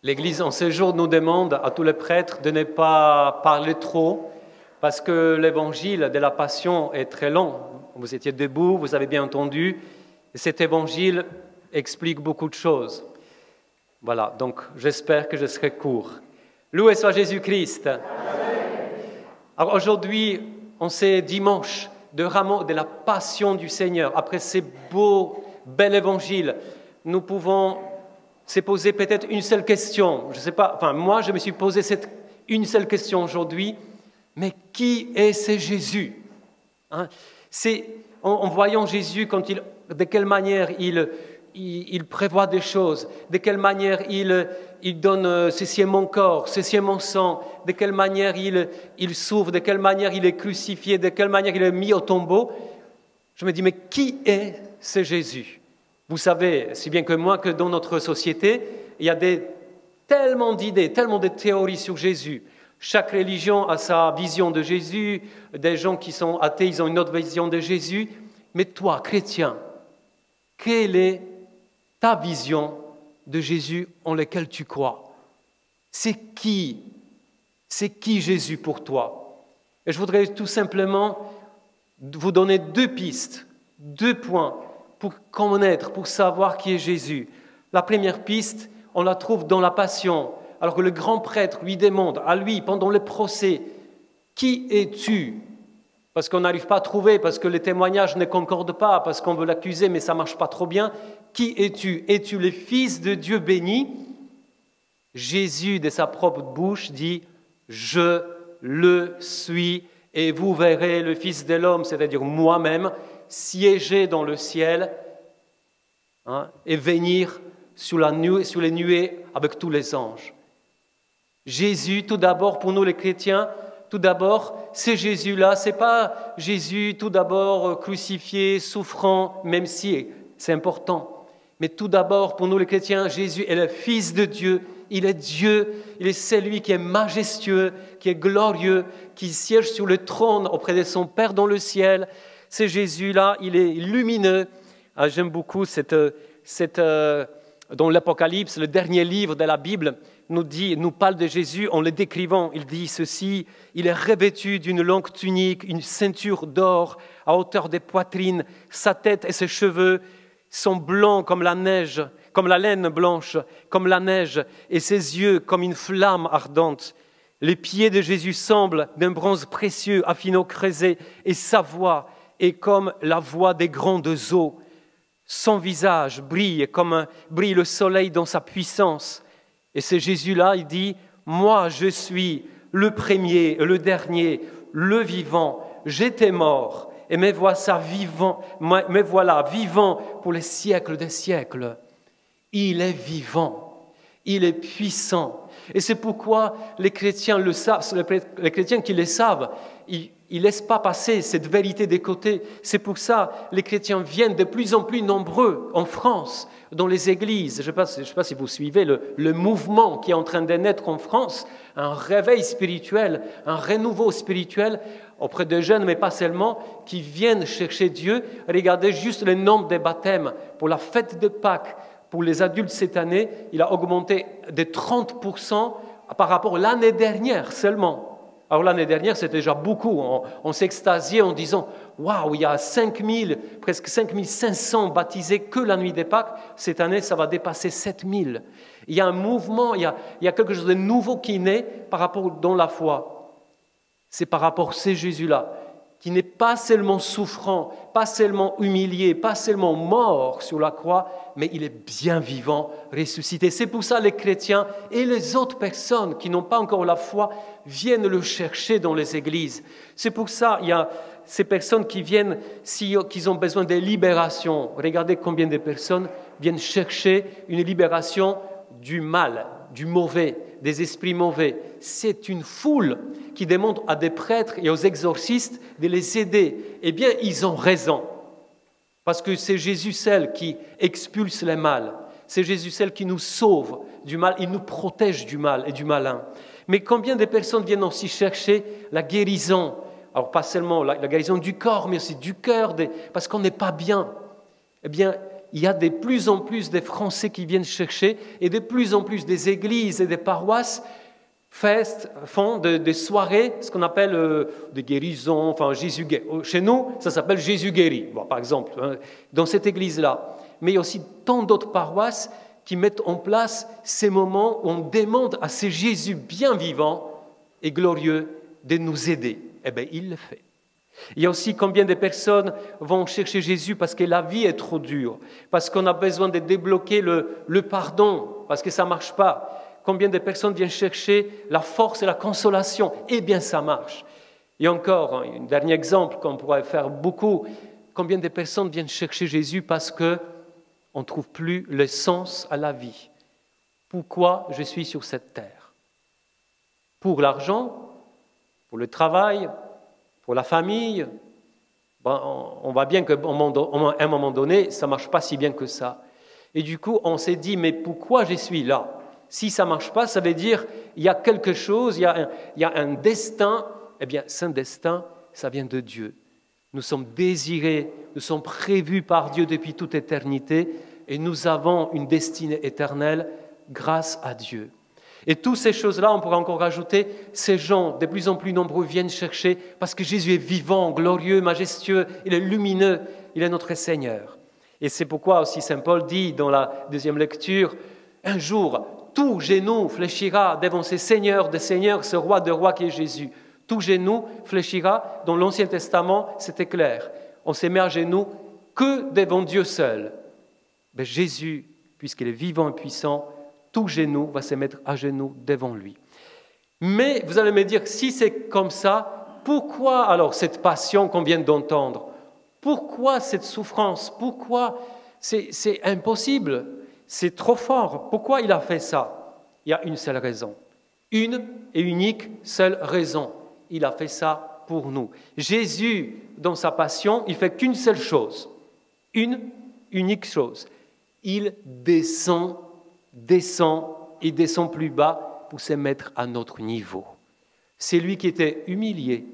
L'Église en ces jours nous demande à tous les prêtres de ne pas parler trop parce que l'évangile de la Passion est très long. Vous étiez debout, vous avez bien entendu, et cet évangile explique beaucoup de choses. Voilà, donc j'espère que je serai court. Loué soit Jésus-Christ. Alors aujourd'hui, on sait dimanche de rameau de la Passion du Seigneur. Après ces beaux, bel évangile, nous pouvons se poser peut-être une seule question. Je sais pas, enfin moi je me suis posé une seule question aujourd'hui. Mais qui est ce Jésus? C'est en voyant Jésus, de quelle manière il prévoit des choses, de quelle manière il donne ceci est mon corps, ceci est mon sang, de quelle manière il souffre, de quelle manière il est crucifié, de quelle manière il est mis au tombeau. Je me dis, mais qui est ce Jésus? Vous savez, si bien que moi, que dans notre société, il y a tellement d'idées, tellement de théories sur Jésus. Chaque religion a sa vision de Jésus, des gens qui sont athées, ils ont une autre vision de Jésus. Mais toi, chrétien, quelle est ta vision de Jésus en laquelle tu crois? C'est qui Jésus pour toi? Et je voudrais tout simplement vous donner 2 pistes, 2 points pour connaître, pour savoir qui est Jésus. La première piste, on la trouve dans la Passion. Alors que le grand prêtre lui demande à lui, pendant le procès, « Qui es-tu » Parce qu'on n'arrive pas à trouver, parce que les témoignages ne concordent pas, parce qu'on veut l'accuser, mais ça ne marche pas trop bien. « Qui es-tu » Es-tu le Fils de Dieu béni? Jésus, de sa propre bouche, dit « Je le suis, et vous verrez le Fils de l'homme, c'est-à-dire moi-même, siéger dans le ciel et venir sur les nuées avec tous les anges. » Jésus, tout d'abord, pour nous les chrétiens, tout d'abord, c'est Jésus-là, ce n'est pas Jésus tout d'abord crucifié, souffrant, même si c'est important. Mais tout d'abord, pour nous les chrétiens, Jésus est le Fils de Dieu, il est Dieu, il est celui qui est majestueux, qui est glorieux, qui siège sur le trône auprès de son Père dans le ciel. C'est Jésus-là, il est lumineux. J'aime beaucoup dans l'Apocalypse, le dernier livre de la Bible, nous parle de Jésus en le décrivant. Il dit ceci, il est revêtu d'une longue tunique, une ceinture d'or à hauteur des poitrines, sa tête et ses cheveux sont blancs comme la neige, comme la laine blanche, comme la neige, et ses yeux comme une flamme ardente. Les pieds de Jésus semblent d'un bronze précieux, affinant creusé, et sa voix est comme la voix des grandes eaux. Son visage brille comme brille le soleil dans sa puissance. Et c'est Jésus-là, il dit, « Moi, je suis le premier, le dernier, le vivant. J'étais mort, et me voilà vivant pour les siècles des siècles. » Il est vivant, il est puissant. Et c'est pourquoi les chrétiens le savent, les chrétiens qui le savent, ils ne laissent pas passer cette vérité des côtés. C'est pour ça que les chrétiens viennent de plus en plus nombreux en France, dans les églises. Je ne sais pas si vous suivez le mouvement qui est en train de naître en France, un réveil spirituel, un renouveau spirituel auprès de jeunes, mais pas seulement, qui viennent chercher Dieu. Regardez juste le nombre de baptêmes pour la fête de Pâques. Pour les adultes cette année, il a augmenté de 30% par rapport à l'année dernière seulement. Alors l'année dernière, c'était déjà beaucoup. On s'extasiait en disant « Waouh, il y a presque 5500 baptisés que la nuit des Pâques. Cette année, ça va dépasser 7000. » Il y a un mouvement, il y a quelque chose de nouveau qui naît par rapport dans la foi. C'est par rapport à ce Jésus-là, qui n'est pas seulement souffrant, pas seulement humilié, pas seulement mort sur la croix, mais il est bien vivant, ressuscité. C'est pour ça que les chrétiens et les autres personnes qui n'ont pas encore la foi viennent le chercher dans les églises. C'est pour ça qu'il y a ces personnes qui viennent, qui ont besoin de libération. Regardez combien de personnes viennent chercher une libération du mal, du mauvais, des esprits mauvais. C'est une foule qui demande à des prêtres et aux exorcistes de les aider. Eh bien, ils ont raison. Parce que c'est Jésus seul qui expulse le mal. C'est Jésus seul qui nous sauve du mal. Il nous protège du mal et du malin. Mais combien de personnes viennent aussi chercher la guérison? Alors, pas seulement la guérison du corps, mais aussi du cœur, parce qu'on n'est pas bien. Eh bien, il y a de plus en plus de Français qui viennent chercher et de plus en plus des églises et des paroisses font des soirées, ce qu'on appelle des guérisons, enfin Jésus guérit. Chez nous, ça s'appelle Jésus guérit, bon, par exemple, hein, dans cette église-là. Mais il y a aussi tant d'autres paroisses qui mettent en place ces moments où on demande à ce Jésus bien vivant et glorieux de nous aider. Eh bien, il le fait. Il y a aussi combien de personnes vont chercher Jésus parce que la vie est trop dure, parce qu'on a besoin de débloquer le pardon, parce que ça ne marche pas. Combien de personnes viennent chercher la force et la consolation? Eh bien, ça marche. Et encore, un dernier exemple qu'on pourrait faire beaucoup. Combien de personnes viennent chercher Jésus parce qu'on ne trouve plus le sens à la vie? Pourquoi je suis sur cette terre? Pour l'argent? Pour le travail? Pour la famille? On voit bien qu'à un moment donné, ça ne marche pas si bien que ça. Et du coup, on s'est dit, mais pourquoi je suis là? Si ça ne marche pas, ça veut dire qu'il y a quelque chose, il y a un destin. Eh bien, ce destin, ça vient de Dieu. Nous sommes désirés, nous sommes prévus par Dieu depuis toute éternité et nous avons une destinée éternelle grâce à Dieu. Et toutes ces choses-là, on pourrait encore rajouter, ces gens de plus en plus nombreux viennent chercher parce que Jésus est vivant, glorieux, majestueux, il est lumineux, il est notre Seigneur. Et c'est pourquoi aussi Saint Paul dit dans la deuxième lecture, un jour, tout genou fléchira devant ce Seigneur des Seigneurs, ce Roi de rois qui est Jésus. Tout genou fléchira. Dans l'Ancien Testament, c'était clair. On se met à genoux que devant Dieu seul. Mais Jésus, puisqu'il est vivant et puissant, tout genou va se mettre à genoux devant lui. Mais vous allez me dire, si c'est comme ça, pourquoi alors cette passion qu'on vient d'entendre? Pourquoi cette souffrance? Pourquoi c'est impossible? C'est trop fort. Pourquoi il a fait ça? Il y a une seule raison. Une et unique seule raison. Il a fait ça pour nous. Jésus, dans sa passion, il fait qu'une seule chose. Une unique chose. Il descend plus bas pour se mettre à notre niveau. C'est lui qui était humilié.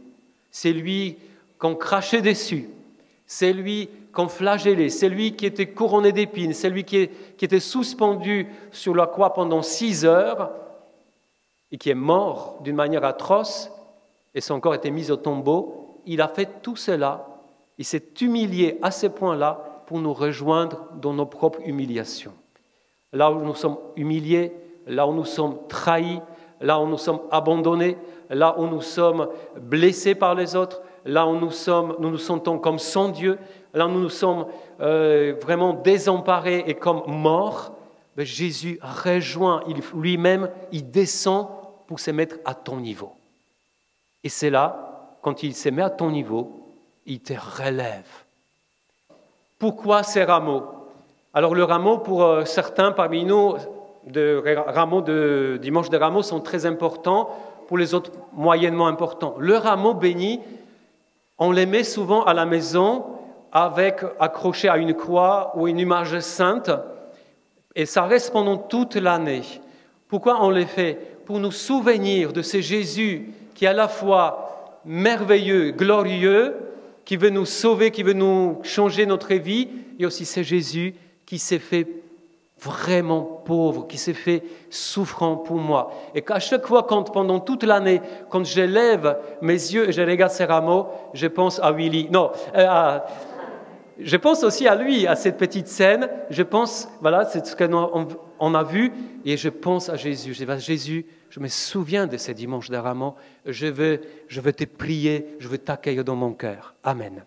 C'est lui qu'on crachait dessus. C'est lui qu'on flagellait, c'est lui qui était couronné d'épines, c'est lui qui était suspendu sur la croix pendant 6 heures et qui est mort d'une manière atroce et son corps était mis au tombeau. Il a fait tout cela, il s'est humilié à ce point-là pour nous rejoindre dans nos propres humiliations. Là où nous sommes humiliés, là où nous sommes trahis, là où nous sommes abandonnés, là où nous sommes blessés par les autres, là où nous nous sentons comme sans Dieu, là où nous sommes vraiment désemparés et comme morts, ben Jésus rejoint, lui-même, il descend pour se mettre à ton niveau. Et c'est là, quand il se met à ton niveau, il te relève. Pourquoi ces rameaux? Alors le rameau, pour certains parmi nous, rameaux de dimanche de Rameaux sont très importants, pour les autres moyennement importants. Le rameau béni, on les met souvent à la maison accroché à une croix ou une image sainte et ça reste pendant toute l'année. Pourquoi on les fait? Pour nous souvenir de ce Jésus qui est à la fois merveilleux, glorieux, qui veut nous sauver, qui veut nous changer notre vie, et aussi ce Jésus qui s'est fait vraiment pauvre, qui s'est fait souffrant pour moi. Et qu'à chaque fois, pendant toute l'année, quand je lève mes yeux et je regarde ces rameaux, je pense à Willy. Non, je pense aussi à lui, à cette petite scène. Je pense, voilà, c'est ce qu'on a vu, et je pense à Jésus. Je dis, Jésus, je me souviens de ces dimanches de Rameaux. Je veux te prier, je veux t'accueillir dans mon cœur. Amen.